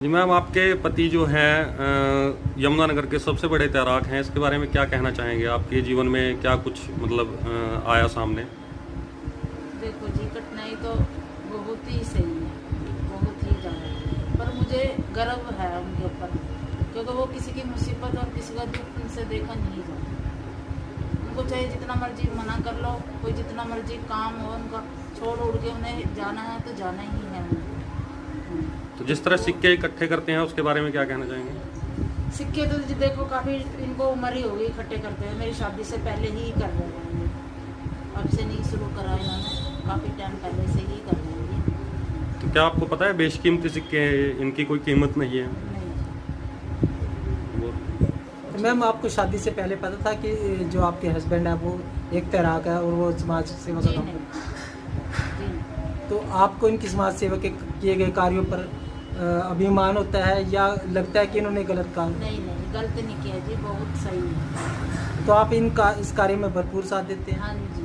जी ma'am, आपके पति जो हैं यमुनानगर के सबसे बड़े तैराक हैं, इसके बारे में क्या कहना चाहेंगे? आपके जीवन में क्या कुछ मतलब आया सामने? देखो जी, कठिनाई तो बहुत ही सही है, बहुत ही ज़्यादा। पर मुझे गर्व है उनके ऊपर, क्योंकि वो किसी की मुसीबत और किसी का दुख उनसे देखा नहीं जाता। उनको चाहे जितना मर्जी मना कर लो, कोई जितना मर्जी काम हो उनका, छोड़ उड़ के उन्हें जाना है तो जाना ही है उन्हें। तो जिस तरह सिक्के इकट्ठे करते हैं उसके बारे में क्या कहना चाहेंगे? सिक्के तो जी देखो, काफ़ी इनको उम्र ही हो गई इकट्ठे करते हुए। मेरी शादी से पहले ही कर रहे हैं, अब से नहीं शुरू करा इन्होंने, काफ़ी टाइम पहले से ही कर रहे हैं। तो क्या आपको पता है बेशकीमती सिक्के हैं, इनकी कोई कीमत नहीं है? नहीं, वो मैम, आपको शादी से पहले पता था कि जो आपके हस्बैंड है वो एक तैराक है और वो समाज सेवा का जी काम नहीं, करते जी नहीं। तो आपको इनकी समाज सेवा के किए गए कार्यों पर अभिमान होता है या लगता है कि इन्होंने गलत काम? नहीं नहीं, गलत नहीं किया जी, बहुत सही है। तो आप इस कार्य में भरपूर साथ देते हैं? हाँ जी,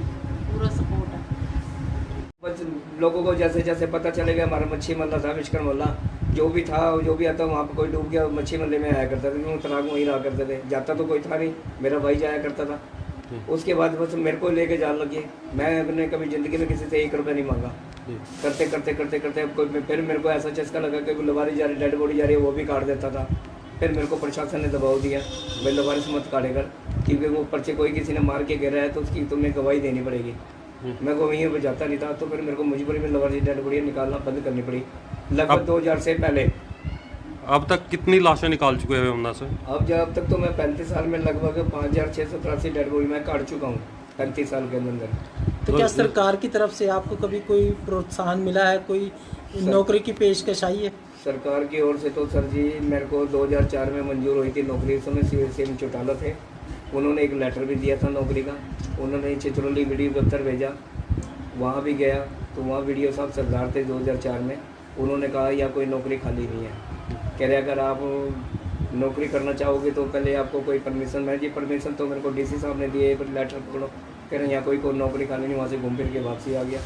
पूरा सपोर्ट है। बस लोगों को जैसे जैसे पता चलेगा हमारा मच्छी मल्ला था विश्वकर्म मोहल्ला, जो भी था जो भी आता वहाँ पर कोई डूब गया मच्छी मल्ले में आया करता था, क्योंकि तलाक वहीं रहा करते थे, जाता तो कोई था नहीं, मेरा भाई जाया करता था। उसके बाद बस मेरे को लेके जान लगे। मैं अपने कभी ज़िंदगी में किसी से 1 रुपया नहीं मांगा। करते करते करते करते अब कोई फिर मेरे को ऐसा चस्का लगा कि लवारी जा रही, डेड बॉडी जा रही है, वो भी काट देता था। फिर मेरे को प्रशासन ने दबाव दिया, भाई लवारिस मत काटे कर, क्योंकि वो पर्चे कोई किसी ने मार के गिरा है तो उसकी तुम्हें गवाही देनी पड़ेगी। मैं को वहीं पर जाता नहीं था, तो फिर मेरे को मजबूरी में लवारिस डेड बॉडी निकालना बंद करनी पड़ी, लगभग 2000 से पहले। अब तक कितनी लाशें निकाल चुके हैं यमुना से? अब तक तो मैं 35 साल में लगभग 5683 डेड बॉडी मैं काट चुका हूँ 35 साल के अंदर। तो क्या सरकार की तरफ से आपको कभी कोई प्रोत्साहन मिला है, कोई नौकरी की पेशकश आई है? सरकार की ओर से तो सर जी मेरे को 2004 में मंजूर हुई थी नौकरी, उस समय CM चौटाला थे, उन्होंने एक लेटर भी दिया था नौकरी का। उन्होंने चित्रौली वीडियो दफ्तर भेजा, वहाँ भी गया तो वहाँ वीडियो साहब सरदार थे 2004 में। उन्होंने कहा या कोई नौकरी खाली नहीं है, कह रहे अगर आप नौकरी करना चाहोगे तो पहले आपको कोई परमिशन। मैं जी परमिशन तो मेरे को DC साहब ने दिए, पर लेटर पकड़ो, कह रहे यहाँ कोई नौकरी खाली नहीं। वहाँ से घूम फिर के वापसी आ गया।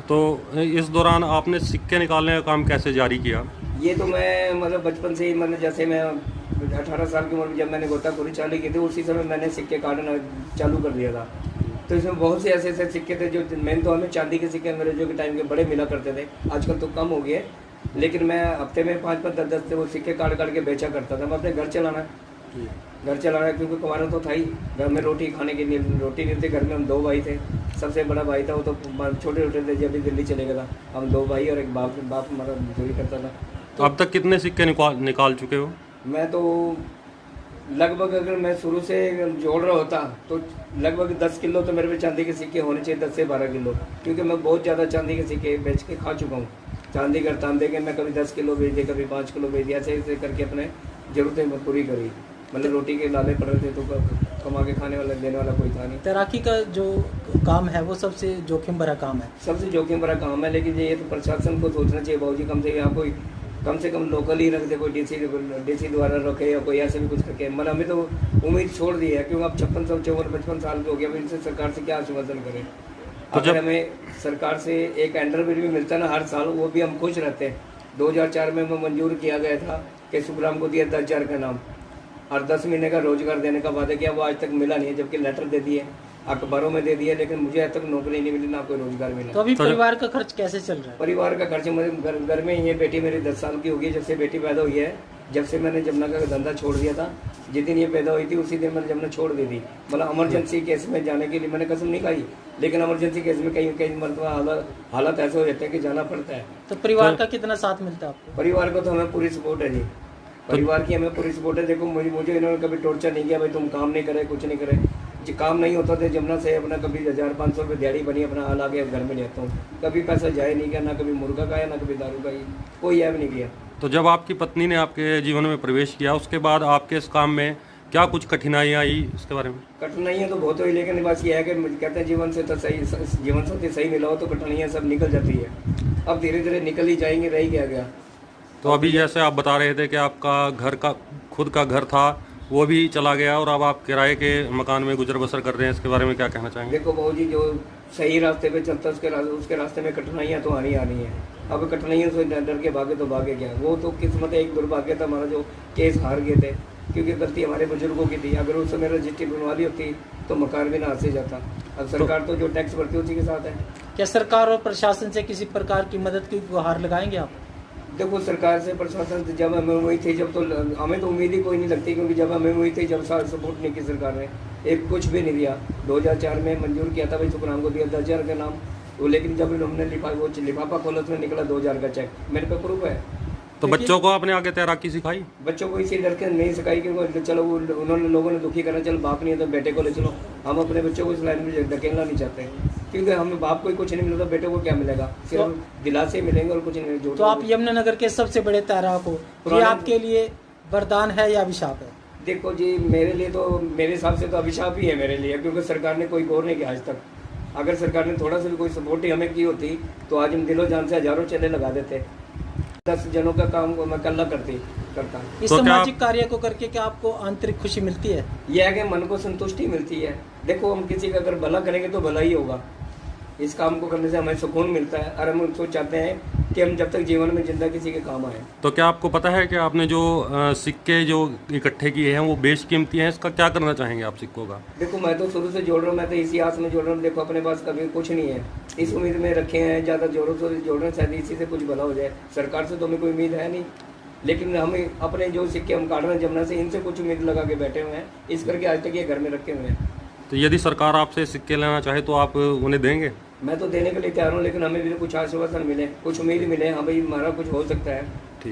तो इस दौरान आपने सिक्के निकालने का काम कैसे जारी किया? ये तो मैं मतलब बचपन से ही, मतलब जैसे मैं 18 साल की उम्र में जब मैंने गोताखोरी चालू की थी, उसी समय मैंने सिक्के काटना चालू कर दिया था। तो इसमें बहुत से ऐसे ऐसे सिक्के थे जो मेन तो हमें चांदी के सिक्के अंग्रेजों के टाइम के बड़े मिला करते थे, आजकल तो कम हो गए, लेकिन मैं हफ्ते में 5-5, 10-10 वो सिक्के काट काट के बेचा करता था। मैं अपने घर चलाना क्योंकि कमाना तो था ही, घर में रोटी खाने के लिए रोटी नहीं थी। घर में हम 2 भाई थे, सबसे बड़ा भाई था वो तो छोटे छोटे थे जब भी दिल्ली चले गया था। हम 2 भाई और एक बाप हमारा मजदूरी करता था। तो अब तक कितने सिक्के निकाल चुके हो? मैं तो लगभग अगर मैं शुरू से जोड़ रहा होता तो लगभग 10 किलो तो मेरे पे चांदी के सिक्के होने चाहिए, 10 से 12 किलो, क्योंकि मैं बहुत ज़्यादा चांदी के सिक्के बेच के खा चुका हूँ। चांदी का तांबे के मैं कभी 10 किलो बेच दिए, कभी 5 किलो बेच दिया, ऐसे ऐसे करके अपने ज़रूरतें पूरी करी। मतलब रोटी के लाले पड़े थे तो कमा के खाने वाला देने वाला कोई था नहीं। तैराकी का जो काम है वो सबसे जोखिम भरा काम है। सबसे जोखिम भरा काम है, लेकिन ये तो प्रशासन को सोचना चाहिए बाबूजी, कम से कम लोकल ही रख दे, कोई DC द्वारा रखे या कोई ऐसे भी कुछ रखे। मतलब हमें तो उम्मीद छोड़ दी है, क्योंकि अब 56-55 साल के हो गया, अब इनसे सरकार से क्या आश्वासन करें। तो अगर हमें सरकार से एक एंडरविल भी मिलता ना हर साल, वो भी हम खुश रहते हैं। 2004 में मंजूर किया गया था कि सुखराम को दिया 10,000 का नाम और 10 महीने का रोजगार देने का वादा किया, वो आज तक मिला नहीं है, जबकि लेटर दे दिए, अखबारों में दे दिया, लेकिन मुझे आज तक नौकरी नहीं मिली, ना कोई रोजगार मिला। तो अभी परिवार का खर्च कैसे चल रहा है? परिवार का खर्च मुझे घर में ही है। बेटी मेरी 10 साल की हो गई, जब से बेटी पैदा हुई है, जब से मैंने जमुना का धंधा छोड़ दिया था, जिस दिन ये पैदा हुई थी उसी दिन मैंने जमुना छोड़ दी थी। मतलब इमरजेंसी केस में जाने के लिए मैंने कसम नहीं खाई, लेकिन इमरजेंसी केस में कई मरतबा हालात ऐसे हो जाते हैं कि जाना पड़ता है। तो परिवार का कितना साथ मिलता है आपको? परिवार को तो हमें पूरी सपोर्ट है जी, परिवार की हमें पूरी सपोर्ट है। देखो मुझे इन्होंने कभी टॉर्चर नहीं किया, भाई तुम काम नहीं करे, कुछ नहीं करे। जो काम नहीं होता था जमुना से अपना कभी 1500 रुपये दिहाड़ी बनी, अपना हाल आके घर में लेता हूँ, कभी पैसा जाए नहीं किया, ना कभी मुर्गा खाया, ना कभी दारू खाई, कोई ऐब नहीं किया। तो जब आपकी पत्नी ने आपके जीवन में प्रवेश किया, उसके बाद आपके इस काम में क्या कुछ कठिनाइयाँ आई, इसके बारे में? कठिनाइयाँ तो बहुत हुई, लेकिन बस ये है कि कहते हैं जीवन से सही मिला हो तो कठिनाइयाँ सब निकल जाती है। अब धीरे धीरे निकल ही जाएंगे, रह गया गया। तो अभी जैसे आप बता रहे थे कि आपका खुद का घर था, वो भी चला गया और अब आप किराए के मकान में गुजर बसर कर रहे हैं, इसके बारे में क्या कहना चाहेंगे? देखो बाबूजी, जो सही रास्ते पे चलता है उसके रास्ते में कठिनाइयाँ तो आनी है। अब कठिनाइयों से डर के भागे तो भागे क्या, वो तो किस्मत एक दुर्भाग्य था हमारा जो केस हार गए थे, क्योंकि गलती हमारे बुजुर्गों की थी। अगर उस समय रजिस्ट्री बनवा ली होती तो मकान भी ना हाथ से जाता। अब सरकार तो जो टैक्स भरती है उसी के साथ है। क्या सरकार और प्रशासन से किसी प्रकार की मदद की गुहार लगाएंगे आप? देखो सरकार से प्रशासन से जब हमें हुई थी, जब तो हमें तो उम्मीद ही कोई नहीं लगती, क्योंकि जब हमें हुई थी जब साल सपोर्ट नहीं की सरकार ने, एक कुछ भी नहीं दिया। 2004 में मंजूर किया था भाई सुखराम को दिया 10,000 का नाम, वो लेकिन जब हमने लिफाफा खोला उसमें निकला 2,000 का चेक, मेरे पे प्रूफ है। तो बच्चों को आपने आगे तैराकी सिखाई? बच्चों को इसी डर के नहीं सिखाई, क्योंकि चलो वो उन्होंने लोगों ने दुखी करना, चलो बाप नहीं है तो बेटे को ले चलो। हम अपने बच्चों को इस लाइन में धकेलना नहीं चाहते, क्योंकि हमें बाप को ही कुछ नहीं मिलता, बेटे को क्या मिलेगा, सिर्फ दिलासे मिलेंगे और कुछ नहीं। जो तो आप यमुनानगर के सबसे बड़े तैराक हो, ये आपके लिए वरदान है या अभिशाप है? देखो जी, मेरे लिए तो मेरे हिसाब से तो अभिशाप ही है मेरे लिए, क्योंकि सरकार ने कोई गौर नहीं किया आज तक। अगर सरकार ने थोड़ा सा भी कोई सपोर्ट ही हमें की होती तो आज हम दिलो जान से हजारों चेले लगा देते। 10 जनों का काम को मैं कल्ला करता। इस तो सामाजिक कार्य को करके क्या आपको आंतरिक खुशी मिलती है? यह है कि मन को संतुष्टि मिलती है। देखो हम किसी का अगर भला करेंगे तो भला ही होगा, इस काम को करने से हमें सुकून मिलता है, और हम सोच चाहते हैं कि हम जब तक जीवन में जिंदा किसी के काम आए। तो क्या आपको पता है कि आपने जो सिक्के जो इकट्ठे किए हैं वो बेशकीमती हैं, इसका क्या करना चाहेंगे आप सिक्कों का? देखो मैं तो शुरू से जोड़ रहा हूँ, मैं तो इसी आस में जोड़ रहा हूँ। देखो अपने पास कभी कुछ नहीं है, इस उम्मीद में रखे हैं, ज़्यादा जोरों से जोड़ रहे हैं, शायद इसी से कुछ भला हो जाए। सरकार से तो हमें कोई उम्मीद है नहीं, लेकिन हमें अपने जो सिक्के हम काट रहे हैं जमुना से, इनसे कुछ उम्मीद लगा के बैठे हुए हैं, इस करके आज तक ये घर में रखे हुए हैं। तो यदि सरकार आपसे सिक्के लेना चाहे तो आप उन्हें देंगे? मैं तो देने के लिए तैयार हूँ, लेकिन हमें भी कुछ आश्वासन मिले, कुछ उम्मीद मिले, हाँ भाई हमारा कुछ हो सकता है।